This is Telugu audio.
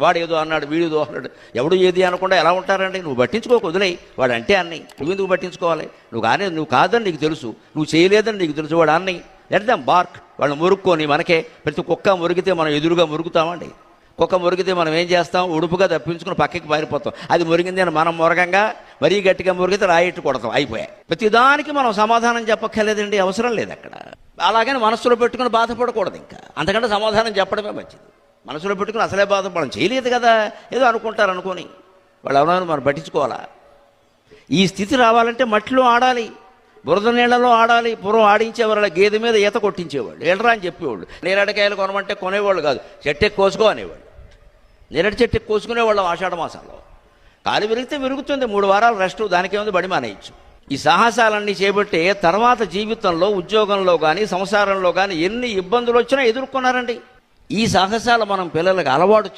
వాడు ఏదో అన్నాడు, వీడిదో అన్నాడు, ఎవడు ఏది అనకుండా ఎలా ఉంటారండి? నువ్వు పట్టించుకోకు, వదిలేయి. వాడు అంటే అన్నయ్య, నువ్వు ఎందుకు పట్టించుకోవాలి? నువ్వు కాదని నీకు తెలుసు, నువ్వు చేయలేదని నీకు తెలుసు. వాడు అన్నయ్య, లెట్ దెమ్ బార్క్. వాళ్ళు మురుక్కొని, మనకే ప్రతి కుక్క మురిగితే మనం ఎదురుగా మురుగుతామండి. కుక్క మురిగితే మనం ఏం చేస్తాం? ఉడుపుగా తప్పించుకుని పక్కకి పారిపోతాం. అది మురిగింది అని మనం మురగంగా మరీ గట్టిగా మురిగితే రాయిట్టు కొడతాం, అయిపోయాయి. ప్రతిదానికి మనం సమాధానం చెప్పక్కర్లేదండి, అవసరం లేదు అక్కడ. అలాగని మనసులో పెట్టుకుని బాధపడకూడదు. ఇంకా అంతకంటే సమాధానం చెప్పడమే మంచిది. మనసులో పెట్టుకుని అసలే బాధపడడం చేయలేదు కదా, ఏదో అనుకుంటారు అనుకొని వాళ్ళు ఎవరైనా మనం పట్టించుకోవాలా? ఈ స్థితి రావాలంటే మట్టిలో ఆడాలి, బురద నీళ్లలో ఆడాలి. పూర్వం ఆడించేవారు, గేదె మీద ఈత కొట్టించేవాళ్ళు, ఏళ్ళరా అని చెప్పేవాళ్ళు. నేరేడకాయలు కొనమంటే కొనేవాళ్ళు కాదు, చెట్టెక్కి కోసుకో అనేవాళ్ళు. నేరేడు చెట్టుకి కోసుకునేవాళ్ళం ఆషాఢ మాసాల్లో. కాలు విరిగితే విరుగుతుంది, 3 వారాలు రెస్ట్, దానికేముంది, బడి మానేయచ్చు. ఈ సాహసాలన్నీ చేపట్టే తర్వాత జీవితంలో, ఉద్యోగంలో కానీ సంసారంలో కానీ ఎన్ని ఇబ్బందులు వచ్చినా ఎదుర్కొన్నారండి. ఈ సాహసాలు మనం పిల్లలకు అలవాటు